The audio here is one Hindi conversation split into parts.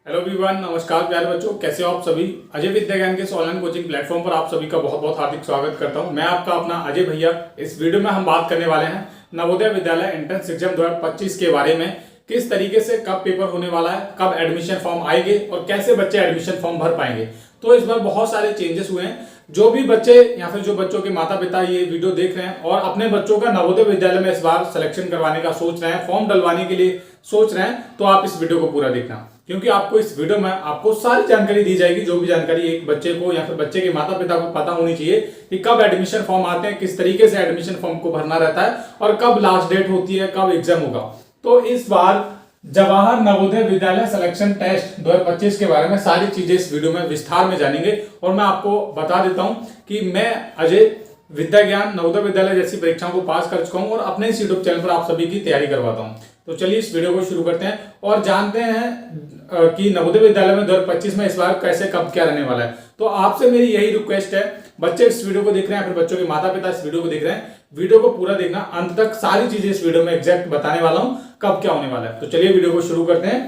हेलो एवरीवन, नमस्कार प्यारे बच्चों, कैसे हो आप सभी। अजय विद्या ज्ञान के इस ऑनलाइन कोचिंग प्लेटफॉर्म पर आप सभी का बहुत बहुत हार्दिक स्वागत करता हूं। मैं आपका अपना अजय भैया। इस वीडियो में हम बात करने वाले हैं नवोदय विद्यालय एंट्रेंस एग्जाम 2025 के बारे में। किस तरीके से कब पेपर होने वाला है, कब एडमिशन फॉर्म आएंगे और कैसे बच्चे एडमिशन फॉर्म भर पाएंगे। तो इस बार बहुत सारे चेंजेस हुए हैं। जो भी बच्चे या फिर जो बच्चों के माता पिता ये वीडियो देख रहे हैं और अपने बच्चों का नवोदय विद्यालय में इस बार सिलेक्शन करवाने का सोच रहे हैं, फॉर्म डलवाने के लिए सोच रहे हैं, तो आप इस वीडियो को पूरा देखना, क्योंकि आपको इस वीडियो में आपको सारी जानकारी दी जाएगी। जो भी जानकारी एक बच्चे को या फिर बच्चे के माता पिता को पता होनी चाहिए कि कब एडमिशन फॉर्म आते हैं, किस तरीके से एडमिशन फॉर्म को भरना रहता है और कब लास्ट डेट होती है, कब एग्जाम होगा। तो इस बार जवाहर नवोदय विद्यालय सिलेक्शन टेस्ट 2025 के बारे में सारी चीजें इस वीडियो में विस्तार में जानेंगे। और मैं आपको बता देता हूं कि मैं अजय विद्या ज्ञान नवोदय विद्यालय जैसी परीक्षाओं को पास कर चुका हूं और अपने इस यूट्यूब चैनल पर आप सभी की तैयारी करवाता हूं। तो चलिए इस वीडियो को शुरू करते हैं और जानते हैं कि नवोदय विद्यालय में 2025 में इस बार कैसे कब क्या रहने वाला है। तो आपसे मेरी यही रिक्वेस्ट है, बच्चे इस वीडियो को देख रहे हैं, फिर बच्चों के माता पिता इस वीडियो को देख रहे हैं, वीडियो को पूरा देखना, अंत तक सारी चीजें इस वीडियो में एग्जैक्ट बताने वाला हूं कब क्या होने वाला है। तो चलिए वीडियो को शुरू करते हैं।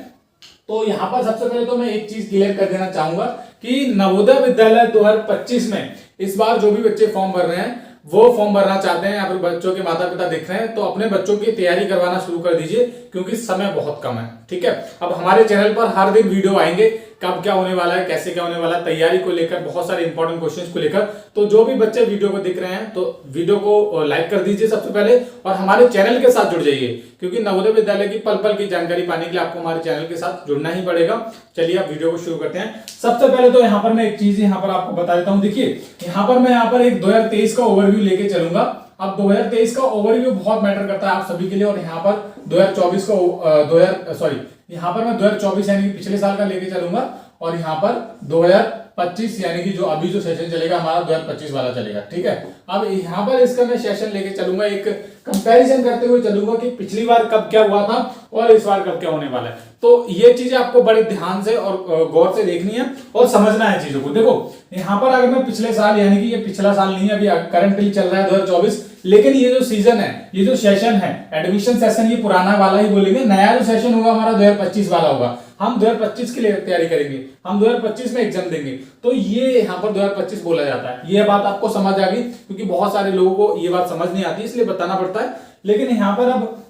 तो यहाँ पर सबसे पहले तो मैं एक चीज क्लियर कर देना चाहूंगा कि नवोदय विद्यालय 2025 में इस बार जो भी बच्चे फॉर्म भर रहे हैं, वो फॉर्म भरना चाहते हैं या फिर बच्चों के माता पिता देख रहे हैं, तो अपने बच्चों की तैयारी करवाना शुरू कर दीजिए, क्योंकि समय बहुत कम है। ठीक है, अब हमारे चैनल पर हर दिन वीडियो आएंगे कब क्या होने वाला है, कैसे क्या होने वाला है, तैयारी को लेकर, बहुत सारे इंपॉर्टेंट क्वेश्चंस को लेकर। तो जो भी बच्चे वीडियो को देख रहे हैं तो वीडियो को लाइक कर दीजिए सबसे पहले और हमारे चैनल के साथ जुड़ जाइए, क्योंकि नवोदय विद्यालय की पल पल की जानकारी पाने के लिए आपको हमारे चैनल के साथ जुड़ना ही पड़ेगा। चलिए अब वीडियो को शुरू करते हैं। सबसे पहले तो यहाँ पर मैं एक चीज यहाँ पर आपको बता देता हूँ। देखिए यहाँ पर मैं यहाँ पर एक 2023 का ओवरव्यू लेके चलूंगा। अब 2023 का ओवरव्यू बहुत मैटर करता है आप सभी के लिए, और यहाँ पर 2024 का यहाँ पर मैं 2024 यानी कि पिछले साल का लेके चलूंगा और यहाँ पर 2025 यानी कि जो अभी जो सेशन चलेगा हमारा 2025 वाला चलेगा। ठीक है, अब यहाँ पर इसका मैं सेशन लेके चलूंगा, एक कंपैरिजन करते हुए चलूंगा कि पिछली बार कब क्या हुआ था और इस बार कब क्या होने वाला है। तो ये चीजें आपको बड़े ध्यान से और गौर से देखनी है और समझना है चीजों को। देखो यहाँ पर अगर मैं पिछले साल यानी कि ये पिछला साल नहीं है, अभी करंटली चल रहा है 2024, लेकिन ये जो सीजन है, ये जो सेशन है, एडमिशन सेशन, ये पुराना वाला ही बोलेंगे, नया जो सेशन होगा हमारा 2025 वाला होगा। हम 2025 के लिए तैयारी करेंगे, हम 2025 में एग्जाम देंगे, तो ये यहाँ पर 2025 बोला जाता है। ये बात आपको समझ आ गई, क्योंकि बहुत सारे लोगों को ये बात समझ नहीं आती, इसलिए बताना पड़ता है। लेकिन यहाँ पर अब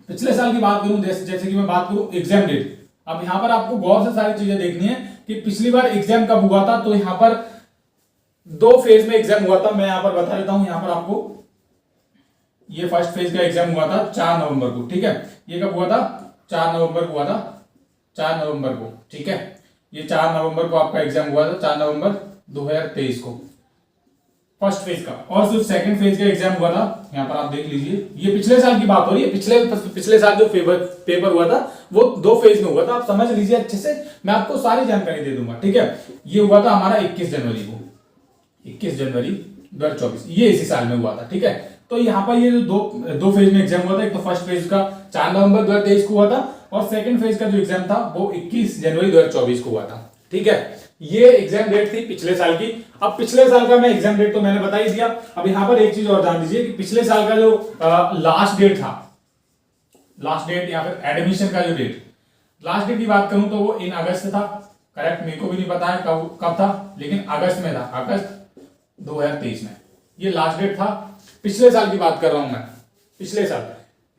पिछले साल की बात करूं, जैसे कि मैं बात करूं एग्जाम डेट, अब यहाँ पर आपको गौर से सारी चीजें देखनी है कि पिछली बार एग्जाम कब हुआ था। तो यहाँ पर 2 फेज में एग्जाम हुआ था, मैं यहाँ पर बता देता हूं। यहाँ पर आपको ये फर्स्ट फेज का एग्जाम हुआ था 4 नवंबर को। ठीक है, ये कब हुआ था? 4 नवंबर को हुआ था, 4 नवंबर को। ठीक है, ये 4 नवंबर को आपका एग्जाम हुआ था, 4 नवंबर 2023 को, फर्स्ट फेज का। और जो सेकंड फेज का एग्जाम हुआ था, यहाँ पर आप देख लीजिए, ये पिछले साल की बात हो रही है। पिछले साल जो पेपर हुआ था वो 2 फेज में हुआ था। आप समझ लीजिए अच्छे से, मैं आपको सारी जानकारी दे दूंगा। ठीक है, ये हुआ था हमारा 21 जनवरी को, 21 जनवरी 2024, ये इसी साल में हुआ था। ठीक है, तो यहाँ पर ये जो दो फेज में एग्जाम हुआ था, एक तो फर्स्ट फेज का 4 नवंबर 2023 को हुआ था और सेकंड फेज का जो एग्जाम था वो 21 जनवरी 2024 को हुआ था। ठीक है, ये एग्जाम डेट थी पिछले साल की। अब पिछले साल का मैं एग्जाम डेट तो मैंने बता ही दिया। अब यहाँ पर एक चीज और जान दीजिए कि पिछले साल का जो लास्ट डेट था, लास्ट डेट या फिर एडमिशन का जो डेट, लास्ट डेट की बात करूं तो वो इन अगस्त था। करेक्ट, मेरे को भी नहीं पता है कब था, लेकिन अगस्त में था, अगस्त 2023 में ये लास्ट डेट था। पिछले साल की बात कर रहा हूं मैं, पिछले साल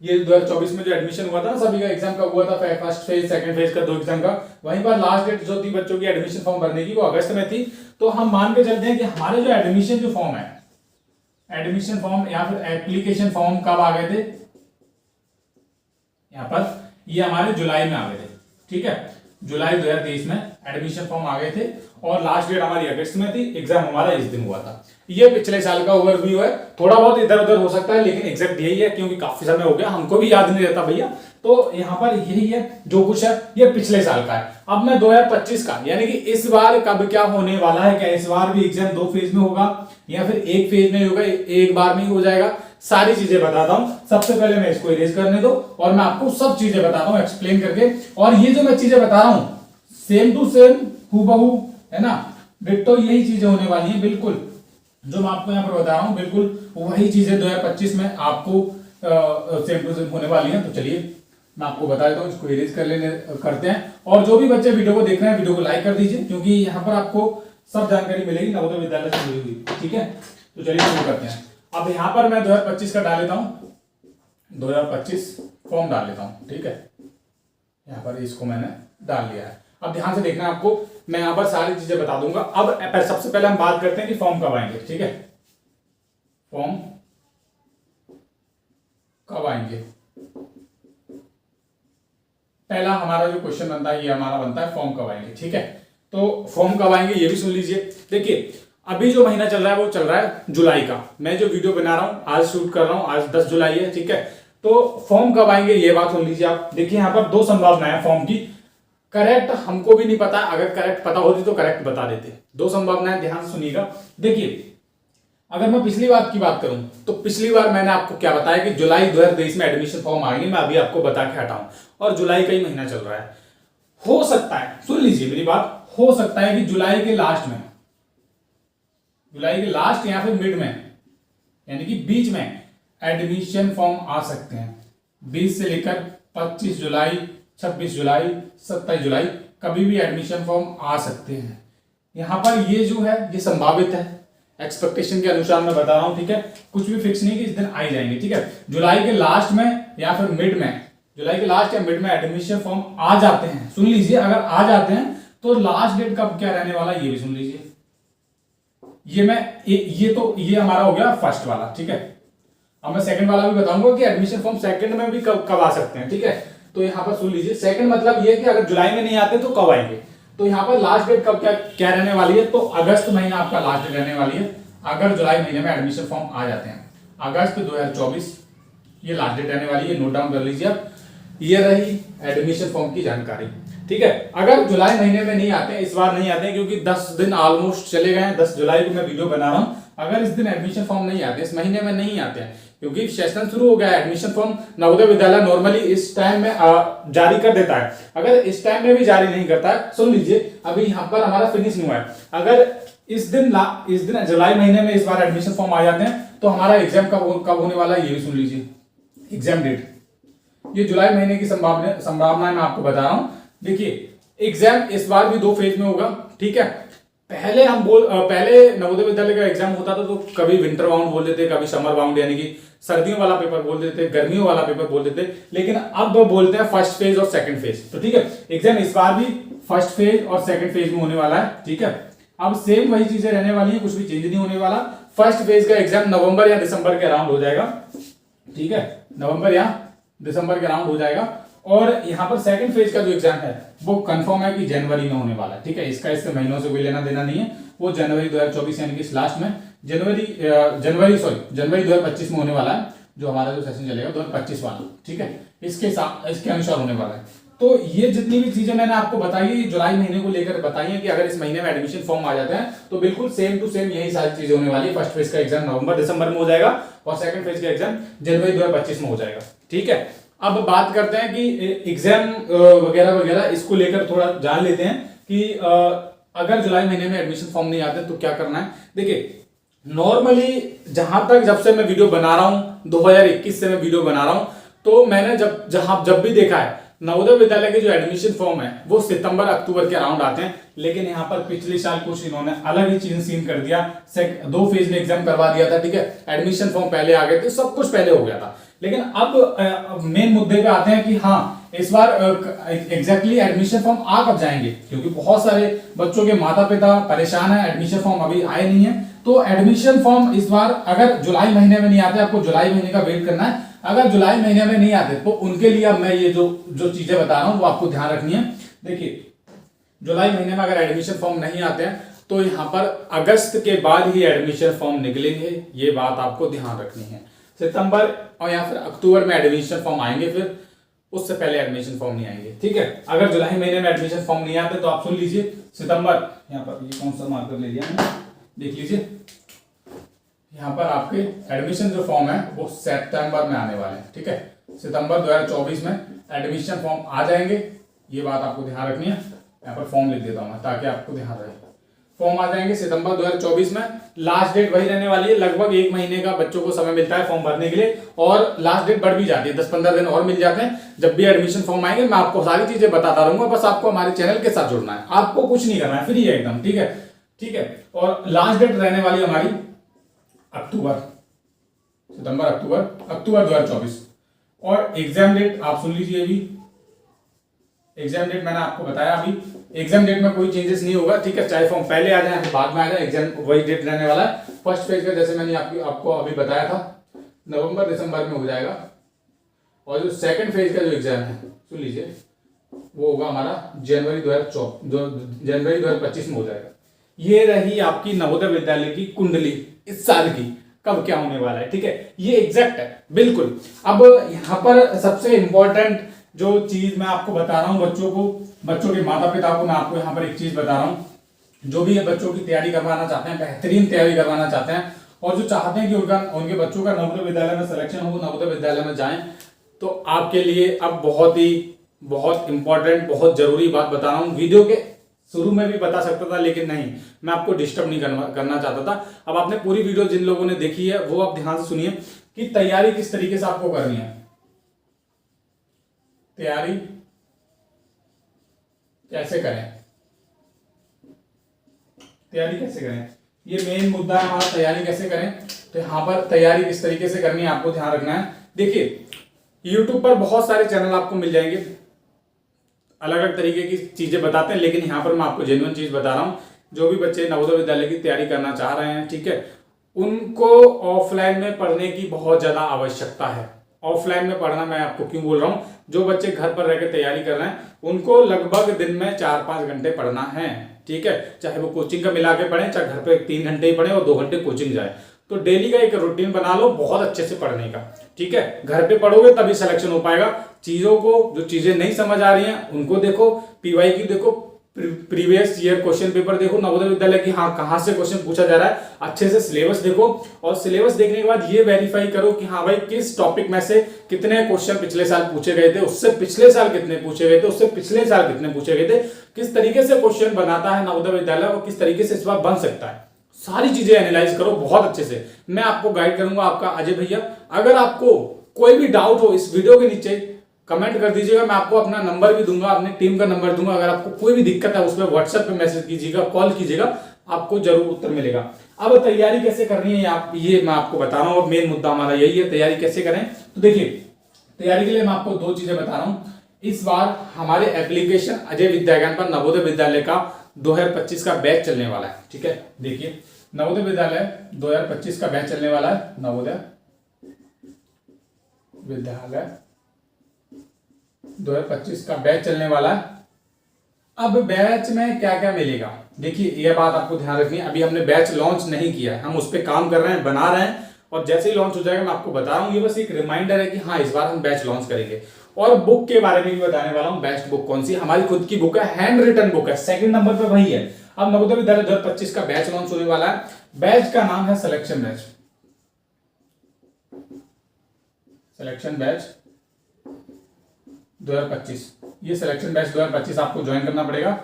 ये 2024 में जो एडमिशन हुआ था ना, सभी का एग्जाम कब हुआ था, फर्स्ट फेज सेकंड फेज का 2 एग्जाम का, वहीं पर लास्ट डेट जो थी बच्चों की एडमिशन फॉर्म भरने की वो अगस्त में थी। तो हम मान के चलते हैं कि हमारे जो एडमिशन जो फॉर्म है, एडमिशन फॉर्म या फिर एप्लीकेशन फॉर्म कब आ गए थे, यहाँ पर ये हमारे जुलाई में आ गए थे। ठीक है, जुलाई 2023 में एडमिशन फॉर्म आ गए थे और लास्ट डेट हमारी अगस्त में थी, एग्जाम हमारा इस दिन हुआ था। ये पिछले साल का ओवरव्यू है, थोड़ा बहुत इधर उधर हो सकता है, लेकिन एग्जैक्ट यही है, क्योंकि काफी समय हो गया, हमको भी याद नहीं रहता भैया। तो यहाँ पर यही है, जो कुछ है ये पिछले साल का है। अब मैं 2025 का यानी कि इस बार कब क्या होने वाला है, क्या इस बार भी एग्जाम 2 फेज में होगा या फिर 1 फेज में होगा, एक बार में ही हो जाएगा, सारी चीजें बताता हूं। सबसे पहले मैं इसको इरेज करने दो और मैं आपको सब चीजें बताता हूं एक्सप्लेन करके। और ये जो मैं चीजें बता रहा हूं सेम टू सेम हूबहू है ना, डिट्टो यही चीजें होने वाली हैं, बिल्कुल जो मैं आपको यहाँ पर बता रहा हूँ बिल्कुल वही चीजें 2025 में आपको सेम टू सेम होने वाली हैं। तो चलिए मैं आपको बता देता हूँ, इसको इरेज करते हैं। और जो भी बच्चे वीडियो को देख रहे हैं वीडियो को लाइक कर दीजिए, क्योंकि यहाँ पर आपको सब जानकारी मिलेगी नवोदय विद्यालय से जुड़ी हुई। ठीक है, तो चलिए शुरू करते हैं। अब यहाँ पर मैं 2025 का डाल लेता हूँ, 2025 फॉर्म डाल लेता हूँ। ठीक है, यहाँ पर इसको मैंने डाल लिया है। अब ध्यान से देखना आपको, मैं यहाँ पर सारी चीजें बता दूंगा। अब सबसे पहले हम बात करते हैं कि फॉर्म कब आएंगे। ठीक है, फॉर्म कब आएंगे। पहला हमारा जो क्वेश्चन बनता है ये हमारा बनता है फॉर्म कब आएंगे। ठीक है, तो फॉर्म कब आएंगे ये भी सुन लीजिए। देखिए अभी जो महीना चल रहा है वो चल रहा है जुलाई का। मैं जो वीडियो बना रहा हूं आज शूट कर रहा हूं, आज 10 जुलाई है। ठीक है, तो फॉर्म कब आएंगे ये बात सुन लीजिए आप। देखिए यहाँ पर दो संभावनाएं हैं फॉर्म की। करेक्ट हमको भी नहीं पता, अगर करेक्ट पता होती तो करेक्ट बता देते। दो संभावनाएं, ध्यान से सुनिएगा। देखिए अगर मैं पिछली बार की बात करूं तो पिछली बार मैंने आपको क्या बताया कि जुलाई 2023 में एडमिशन फॉर्म आएंगे। मैं अभी आपको बता के हटाऊं और जुलाई का ही महीना चल रहा है। हो सकता है, सुन लीजिए मेरी बात, हो सकता है कि जुलाई के लास्ट में, जुलाई के लास्ट या फिर मिड में, यानी कि बीच में एडमिशन फॉर्म आ सकते हैं। 20 से लेकर 25 जुलाई, 26 जुलाई, 27 जुलाई, कभी भी एडमिशन फॉर्म आ सकते हैं। यहां पर ये जो है ये संभावित है, एक्सपेक्टेशन के अनुसार मैं बता रहा हूं। ठीक है, कुछ भी फिक्स नहीं कि इस दिन आ ही जाएंगे। ठीक है, जुलाई के लास्ट में या फिर मिड में, जुलाई के लास्ट या मिड में एडमिशन फॉर्म आ जाते हैं। सुन लीजिए, अगर आ जाते हैं तो लास्ट डेट कब क्या रहने वाला है ये भी सुन लीजिए। ये हमारा हो गया फर्स्ट वाला। ठीक है, अब मैं सेकंड वाला भी बताऊंगा कि एडमिशन फॉर्म सेकंड में भी कब आ सकते हैं। ठीक है, तो यहां पर सुन लीजिए, सेकंड मतलब ये कि अगर जुलाई में नहीं आते तो कब आएंगे। तो यहाँ पर लास्ट डेट कब क्या रहने वाली है, तो अगस्त महीना आपका लास्ट डेट रहने वाली है। अगर जुलाई महीने में एडमिशन फॉर्म आ जाते हैं, अगस्त 2024 ये लास्ट डेट रहने वाली है। नोट डाउन कर लीजिए आप। ये रही एडमिशन फॉर्म की जानकारी। ठीक है, अगर जुलाई महीने में नहीं आते, इस बार नहीं आते क्योंकि 10 दिन ऑलमोस्ट चले गए हैं, 10 जुलाई को मैं वीडियो बना रहा हूं। अगर इस दिन एडमिशन फॉर्म नहीं आते, इस महीने में नहीं आते हैं, क्योंकि सेशन शुरू हो गया है, admission form Navodaya Vidyalaya normally इस टाइम में जारी कर देता है। अगर इस टाइम में भी जारी नहीं करता है, सुन लीजिए, अभी यहाँ पर हमारा फिनिश नहीं हुआ है। अगर इस दिन जुलाई महीने में इस बार एडमिशन फॉर्म आ जाते हैं तो हमारा एग्जाम कब होने वाला है ये भी सुन लीजिए। एग्जाम डेट ये जुलाई महीने की संभावना मैं आपको बता रहा हूं। देखिए एग्जाम इस बार भी 2 फेज में होगा। ठीक है, पहले नवोदय विद्यालय का एग्जाम होता था तो कभी विंटर बाउंड बोल देते, कभी समर बाउंड यानी कि सर्दियों वाला पेपर बोल देते, गर्मियों वाला पेपर बोल देते, लेकिन अब बोलते हैं फर्स्ट फेज और सेकंड फेज। तो ठीक है, एग्जाम इस बार भी फर्स्ट फेज और सेकंड फेज में होने वाला है। ठीक है, अब सेम वही चीजें रहने वाली है, कुछ भी चेंज नहीं होने वाला। फर्स्ट फेज का एग्जाम नवंबर या दिसंबर के अराउंड हो जाएगा। ठीक है, नवंबर या दिसंबर के अराउंड हो जाएगा। और यहाँ पर सेकंड फेज का जो एग्जाम है वो कंफर्म है कि जनवरी में होने वाला है। ठीक है, इससे महीनों से कोई लेना देना नहीं है। वो जनवरी 2024 यानी कि लास्ट में जनवरी 2025 में होने वाला है, जो हमारा जो सेशन चलेगा 2025 वाला। ठीक है, इसके अनुसार होने वाला है। तो ये जितनी भी चीजें मैंने आपको बताई है, जुलाई महीने को लेकर बताई है कि अगर इस महीने में एडमिशन फॉर्म आ जाते हैं तो बिल्कुल सेम टू सेम यही सारी चीजें होने वाली है। फर्स्ट फेज का एग्जाम नवंबर दिसंबर में हो जाएगा और सेकंड फेज का एग्जाम जनवरी 2025 में हो जाएगा। ठीक है, अब बात करते हैं कि एग्जाम वगैरह वगैरह इसको लेकर थोड़ा जान लेते हैं कि अगर जुलाई महीने में एडमिशन फॉर्म नहीं आते तो क्या करना है। देखिए नॉर्मली जहां तक जब से मैं वीडियो बना रहा हूं, 2021 से मैं वीडियो बना रहा हूं, तो मैंने जब भी देखा है नवोदय विद्यालय के जो एडमिशन फॉर्म है वो सितंबर अक्टूबर के अराउंड आते हैं। लेकिन यहाँ पर पिछले साल कुछ इन्होंने अलग ही चीज सीन कर दिया, 2 फेज में एग्जाम करवा दिया था। ठीक है, एडमिशन फॉर्म पहले आ गए थे, सब कुछ पहले हो गया था। लेकिन अब मेन मुद्दे पे आते हैं कि हाँ इस बार एग्जैक्टली एडमिशन फॉर्म आ कब जाएंगे, क्योंकि बहुत सारे बच्चों के माता पिता परेशान है, एडमिशन फॉर्म अभी आए नहीं है। तो एडमिशन फॉर्म इस बार अगर जुलाई महीने में नहीं आते, आपको जुलाई महीने का वेट करना है। अगर जुलाई महीने में नहीं आते तो उनके लिए अब मैं ये जो चीजें बता रहा हूं वो आपको ध्यान रखनी है। देखिए जुलाई महीने में अगर एडमिशन फॉर्म नहीं आते हैं तो यहाँ पर अगस्त के बाद ही एडमिशन फॉर्म निकलेंगे, ये बात आपको ध्यान रखनी है। सितंबर और या फिर अक्टूबर में एडमिशन फॉर्म आएंगे, फिर उससे पहले एडमिशन फॉर्म नहीं आएंगे। ठीक है, अगर जुलाई महीने में एडमिशन फॉर्म नहीं आते तो आप सुन लीजिए, सितंबर, यहाँ पर ये कौन सा मार्कर ले लिया मैंने, देख लीजिए, यहाँ पर आपके एडमिशन जो फॉर्म है वो सितंबर में आने वाले हैं। ठीक है, सितंबर 2024 में एडमिशन फॉर्म आ जाएंगे, ये बात आपको ध्यान रखनी है। यहाँ पर फॉर्म लिख देता हूँ ताकि आपको ध्यान रहे। फॉर्म आ जाएंगे सितंबर 2024 में। लास्ट डेट वही रहने वाली है, लगभग 1 महीने का बच्चों को समय मिलता है फॉर्म भरने के लिए, और लास्ट डेट बढ़ भी जाती है, 10-15 दिन और मिल जाते हैं। जब भी एडमिशन फॉर्म आएंगे मैं आपको सारी चीजें बताता रहूंगा, बस आपको हमारे चैनल के साथ जुड़ना है, आपको कुछ नहीं करना है, फ्री है एकदम। ठीक है, ठीक है। और लास्ट डेट रहने वाली हमारी अक्टूबर 2024। और एग्जाम डेट आप सुन लीजिए, अभी एग्जाम डेट मैंने आपको बताया, अभी एग्जाम डेट में कोई चेंजेस नहीं होगा। ठीक है, चाहे फॉर्म पहले आ जाए बाद में आ जाए, एग्जाम वही डेट रहने वाला है। फर्स्ट फेज का जैसे मैंने आपको अभी बताया था नवंबर दिसंबर में हो जाएगा, और जो सेकंड फेज का जो एग्जाम है सुन लीजिए वो होगा हमारा जनवरी 2025 में हो जाएगा। ये रही आपकी नवोदय विद्यालय की कुंडली इस साल की, कब क्या होने वाला है। ठीक है, ये एग्जैक्ट है बिल्कुल। अब यहाँ पर सबसे इंपॉर्टेंट जो चीज मैं आपको बता रहा हूँ, बच्चों के माता पिता को मैं आपको यहाँ पर एक चीज बता रहा हूँ, जो भी बच्चों की तैयारी करवाना चाहते हैं, बेहतरीन तैयारी करवाना चाहते हैं, और जो चाहते हैं कि उनके बच्चों का नवोदय विद्यालय में सिलेक्शन हो, नवोदय विद्यालय में जाएं, तो आपके लिए अब बहुत इंपॉर्टेंट, बहुत जरूरी बात बता रहा हूँ। वीडियो के शुरू में भी बता सकता था, लेकिन नहीं, मैं आपको डिस्टर्ब नहीं करना चाहता था। अब आपने पूरी वीडियो जिन लोगों ने देखी है वो आप ध्यान से सुनिए कि तैयारी किस तरीके से आपको करनी है। तैयारी कैसे करें, ये मेन मुद्दा है हमारा, तैयारी कैसे करें। तो यहाँ पर तैयारी किस तरीके से करनी है आपको ध्यान रखना है। देखिए, YouTube पर बहुत सारे चैनल आपको मिल जाएंगे, अलग अलग तरीके की चीजें बताते हैं, लेकिन यहाँ पर मैं आपको जेन्युइन चीज बता रहा हूँ। जो भी बच्चे नवोदय विद्यालय की तैयारी करना चाह रहे हैं, ठीक है, उनको ऑफलाइन में पढ़ने की बहुत ज्यादा आवश्यकता है। ऑफलाइन में पढ़ना मैं आपको क्यों बोल रहा हूँ, जो बच्चे घर पर रहकर तैयारी कर रहे हैं उनको लगभग दिन में 4-5 घंटे पढ़ना है। ठीक है, चाहे वो कोचिंग का मिला के पढ़े, चाहे घर पे 3 घंटे ही पढ़े और 2 घंटे कोचिंग जाए, तो डेली का एक रूटीन बना लो बहुत अच्छे से पढ़ने का। ठीक है, घर पे पढ़ोगे तभी सिलेक्शन हो पाएगा। जो चीजें नहीं समझ आ रही हैं उनको देखो, PYQ देखो, प्रीवियस ईयर क्वेश्चन पेपर देखो नवोदय विद्यालय की, हाँ कहाँ से क्वेश्चन पूछा जा रहा है, अच्छे से सिलेबस देखो, और सिलेबस देखने के बाद ये वेरीफाई करो कि हाँ भाई किस टॉपिक में से कितने क्वेश्चन पिछले साल पूछे गए थे, उससे पिछले साल कितने पूछे गए थे, उससे पिछले साल कितने पूछे गए थे, किस तरीके से क्वेश्चन बनाता है नवोदय विद्यालय और किस तरीके से इस बार बन सकता है। सारी चीजें एनालाइज करो बहुत अच्छे से, मैं आपको गाइड करूंगा, आपका अजय भैया। अगर आपको कोई भी डाउट हो इस वीडियो के नीचे कमेंट कर दीजिएगा, मैं आपको अपना नंबर भी दूंगा, अपनी टीम का नंबर दूंगा। अगर आपको कोई भी दिक्कत है उसमें व्हाट्सएप पे मैसेज कीजिएगा, कॉल कीजिएगा, आपको जरूर उत्तर मिलेगा। अब तैयारी कैसे करनी है ये मैं आपको बता रहा हूँ, मेन मुद्दा हमारा यही है, तैयारी कैसे करें। तो देखिए, तैयारी के लिए मैं आपको 2 चीजें बता रहा हूँ। इस बार हमारे एप्लीकेशन अजय विद्याज्ञान पर नवोदय विद्यालय का 2025 का बैच चलने वाला है। ठीक है, देखिए नवोदय विद्यालय 2025 का बैच चलने वाला है, नवोदय विद्यालय 2025 का बैच चलने वाला है। अब बैच में क्या क्या मिलेगा, देखिए ये बात आपको ध्यान रखनी है। अभी हमने बैच लॉन्च नहीं किया है, हम उस पर काम कर रहे हैं, बना रहे हैं, और जैसे ही लॉन्च हो जाएगा मैं आपको बता रहा हूँ। ये बस एक रिमाइंडर है कि हाँ इस बार हम बैच लॉन्च करेंगे। और बुक के बारे में भी बताने वाला हूँ, बेस्ट बुक कौन सी, हमारी खुद की बुक है, हैंड रिटन बुक है, 2nd नंबर पे वही है। अब नवोदय विद्यालय 2025 का बैच लॉन्च होने वाला है। बैच का नाम है सिलेक्शन बैच, सिलेक्शन बैच 2025। ये सिलेक्शन बैच 2025 आपको ज्वाइन करना पड़ेगा।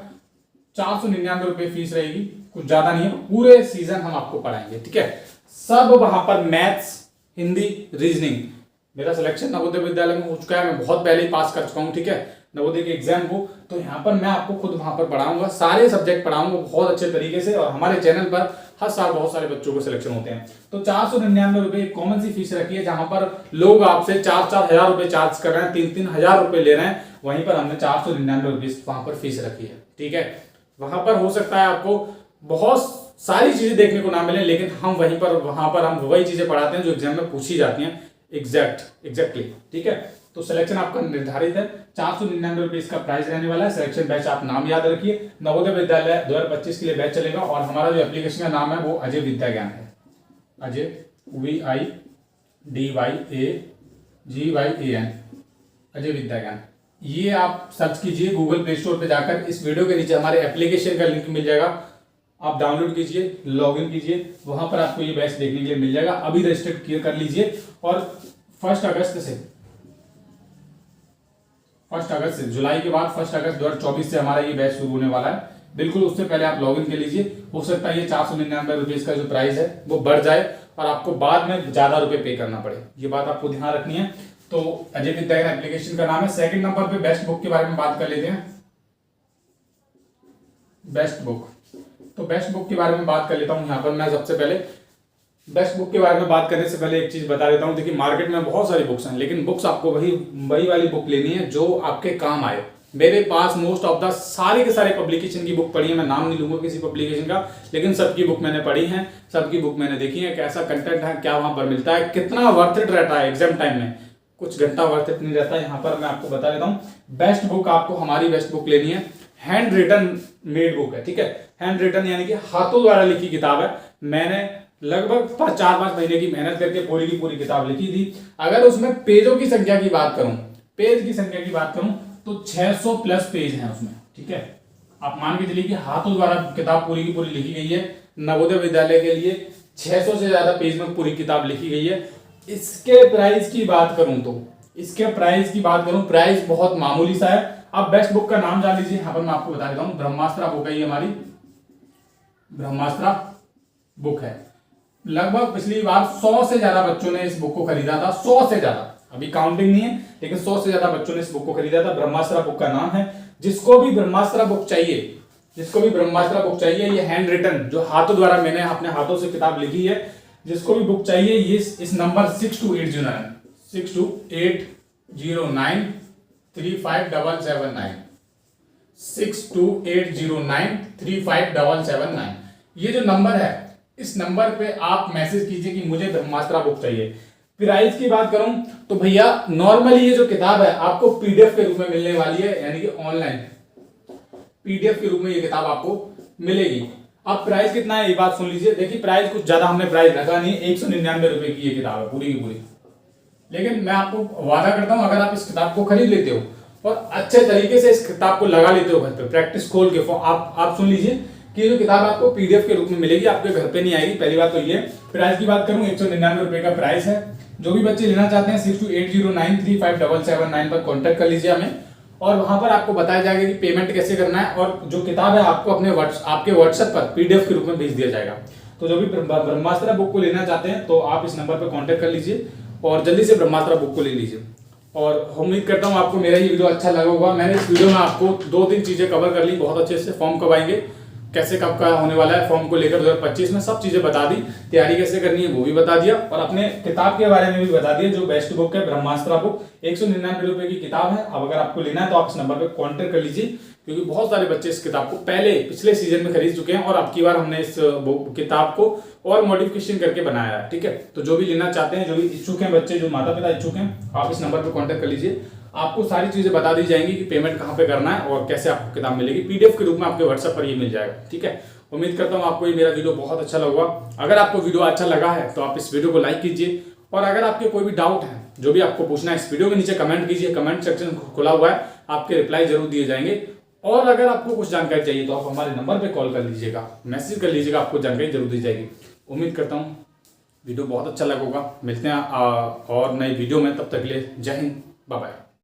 499 रुपए फीस रहेगी, कुछ ज्यादा नहीं है, पूरे सीजन हम आपको पढ़ाएंगे। ठीक है, सब वहां पर मैथ्स, हिंदी, रीजनिंग। मेरा सिलेक्शन नवोदय विद्यालय में हो चुका है, मैं बहुत पहले ही पास कर चुका हूं। ठीक है, नवोदय के एग्जाम को, तो यहाँ पर मैं आपको खुद वहां पर पढ़ाऊंगा, सारे सब्जेक्ट पढ़ाऊंगा बहुत अच्छे तरीके से। और हमारे चैनल पर हर साल बहुत सारे बच्चों को सिलेक्शन होते हैं। तो 499 रुपए कॉमन सी फीस रखी है, जहां पर लोग आपसे 4-4 हजार रुपए चार्ज कर रहे हैं, 3-3 हजार रुपए ले रहे हैं, वहीं पर हमने 499 रुपए वहां पर फीस रखी है। ठीक है, वहां पर हो सकता है आपको बहुत सारी चीजें देखने को ना मिले, लेकिन हम वहां पर हम वही चीजें पढ़ाते हैं जो एग्जाम में पूछी जाती हैं एग्जैक्टली। ठीक है, तो सिलेक्शन आपका निर्धारित है, 499 रुपए इसका प्राइस रहने वाला है। सिलेक्शन बैच आप नाम याद रखिए, नवोदय विद्यालय 2025 के लिए बैच चलेगा। और हमारा जो एप्लीकेशन का नाम है वो अजय विद्याज्ञान है, अजय VIDYAGYAN, अजय विद्याज्ञान। ये आप सर्च कीजिए गूगल प्ले स्टोर पे जाकर, इस वीडियो के नीचे हमारे एप्लीकेशन का लिंक मिल जाएगा, आप डाउनलोड कीजिए, लॉगिन कीजिए, वहां पर आपको ये बैच देखने के लिए मिल जाएगा। अभी रजिस्टर कर लीजिए, और 1 अगस्त से जुलाई के बाद 1 अगस्त 2024 से हमारा ये बैच शुरू होने वाला है। बिल्कुल उससे पहले आप लॉगिन कर लीजिए। हो सकता है ये 499 रुपीज़ का जो प्राइस है वो बढ़ जाए और आपको बाद में ज़्यादा रुपये पे करना पड़े, ये बात आपको ध्यान रखनी है। तो अजय विद्या एप्लीकेशन का नाम है। सेकंड नंबर पे बेस्ट बुक के बारे में बात कर लेते हैं। बेस्ट बुक, तो बेस्ट बुक के बारे में बात कर लेता हूँ। यहाँ पर मैं सबसे पहले बेस्ट बुक के बारे में बात करने से पहले एक चीज बता देता हूँ। देखिए मार्केट में बहुत सारी बुक्स हैं, लेकिन बुक्स आपको वही वाली बुक लेनी है जो आपके काम आए। मेरे पास मोस्ट ऑफ द सारे के सारे पब्लिकेशन की बुक पढ़ी है, मैं नाम नहीं लूंगा किसी पब्लिकेशन का, लेकिन सबकी बुक मैंने पढ़ी है, सबकी बुक मैंने देखी है, कैसा कंटेंट है, क्या वहां पर मिलता है, कितना वर्थ इट रहता है एग्जाम टाइम में, कुछ घंटा वर्थ इट नहीं रहता है। यहाँ पर मैं आपको बता देता हूँ। बेस्ट बुक आपको हमारी बेस्ट बुक लेनी है, हैंड रिटन मेड बुक है, ठीक है। हैंड रिटन यानी कि हाथों द्वारा लिखी किताब है। मैंने लगभग 4-5 महीने की मेहनत करके पूरी की पूरी किताब लिखी थी। अगर उसमें पेजों की संख्या की बात करूं, पेज की संख्या की बात करूं तो 600 प्लस पेज हैं उसमें, ठीक है। आप मान के चलिए कि हाथों द्वारा किताब पूरी की पूरी लिखी गई है। नवोदय विद्यालय के लिए 600 से ज्यादा पेज में पूरी किताब लिखी गई है। इसके प्राइस की बात करूं तो प्राइस बहुत मामूली सा है। आप बेस्ट बुक का नाम जान लीजिए। यहाँ पर मैं आपको बता देता हूँ, ब्रह्मास्त्र बुक है, ये हमारी ब्रह्मास्त्र बुक है। लगभग पिछली बार 100 से ज्यादा बच्चों ने इस बुक को खरीदा था, 100 से ज्यादा, अभी काउंटिंग नहीं है, लेकिन 100 से ज्यादा बच्चों ने इस बुक को खरीदा था। ब्रह्मास्त्र बुक का नाम है। जिसको भी ब्रह्मास्त्र बुक चाहिए, ये हैंड रिटन जो हाथों द्वारा मैंने अपने हाथों से किताब लिखी है, जिसको भी बुक चाहिए ये इस नंबर 6280935779 ये जो नंबर है, इस नंबर पे आप मैसेज कीजिए कि मुझे ब्रह्मास्त्र बुक चाहिए। प्राइस की बात करूं तो भैया नॉर्मली ये जो किताब है आपको पीडीएफ के रूप में मिलने वाली है, यानी कि ऑनलाइन पीडीएफ के रूप में ये किताब आपको मिलेगी। अब प्राइस कितना है ये बात सुन लीजिए। देखिए प्राइस कुछ ज्यादा हमने प्राइस रखा नहीं, 199 रुपए की ये किताब है पूरी की पूरी। लेकिन मैं आपको वादा करता हूं, अगर आप इस किताब को खरीद लेते हो और अच्छे तरीके से इस किताब को लगा लेते हो घर पे प्रैक्टिस खोल के, आप सुन लीजिए कि ये जो किताब आपको पीडीएफ के रूप में मिलेगी, आपके घर पे नहीं आएगी। पहली बात तो ये। प्राइस की बात करूं 199 रुपए का प्राइस है। जो भी बच्चे लेना चाहते हैं 6280935779 पर कॉन्टेक्ट कर लीजिए हमें, और वहां पर आपको बताया जाएगा कि पेमेंट कैसे करना है, और जो किताब है आपको आपके व्हाट्सएप पर पीडीएफ के रूप में भेज दिया जाएगा। तो जो भी ब्रह्मास्त्र बुक को लेना चाहते हैं तो आप इस नंबर पर कॉन्टेक्ट कर लीजिए और जल्दी से ब्रह्मास्त्र बुक को ले लीजिए। और उम्मीद करता हूँ आपको मेरा ये वीडियो अच्छा लगा होगा। मैंने इस वीडियो में आपको 2-3 चीजें कवर कर ली बहुत अच्छे से। फॉर्म कब आएंगे, कैसे कब का होने वाला है, फॉर्म को लेकर 2025 में सब चीजें बता दी, तैयारी कैसे करनी है वो भी बता दिया, और अपने किताब के बारे में भी बता दिया। जो बेस्ट बुक है ब्रह्मास्त्र बुक, 199 रुपए की किताब है। अब अगर आपको लेना है तो आप इस नंबर पर कॉन्टेक्ट कर लीजिए, क्योंकि बहुत सारे बच्चे इस किताब को पिछले सीजन में खरीद चुके हैं, और अब की बार हमने इस किताब को और मॉडिफिकेशन करके बनाया है, ठीक है। तो जो भी लेना चाहते हैं, जो भी इच्छुक हैं बच्चे, जो माता पिता इच्छुक हैं, आप इस नंबर पर कॉन्टेक्ट कर लीजिए। आपको सारी चीजें बता दी जाएंगी कि पेमेंट कहाँ पे करना है और कैसे आपको किताब मिलेगी। पीडीएफ के रूप में आपके व्हाट्सएप पर ये मिल जाएगा, ठीक है। उम्मीद करता हूँ आपको ये मेरा वीडियो बहुत अच्छा लगा। अगर आपको वीडियो अच्छा लगा है तो आप इस वीडियो को लाइक कीजिए, और अगर आपके कोई भी डाउट है, जो भी आपको पूछना है, इस वीडियो के नीचे कमेंट कीजिए। कमेंट सेक्शन खुला हुआ है, आपके रिप्लाई जरूर दिए जाएंगे। और अगर आपको कुछ जानकारी चाहिए तो आप हमारे नंबर पे कॉल कर लीजिएगा, मैसेज कर लीजिएगा, आपको जानकारी जरूर दी जाएगी। उम्मीद करता हूँ वीडियो बहुत अच्छा लगा होगा। मिलते हैं और नई वीडियो में, तब तक के लिए जय हिंद, बाय बाय।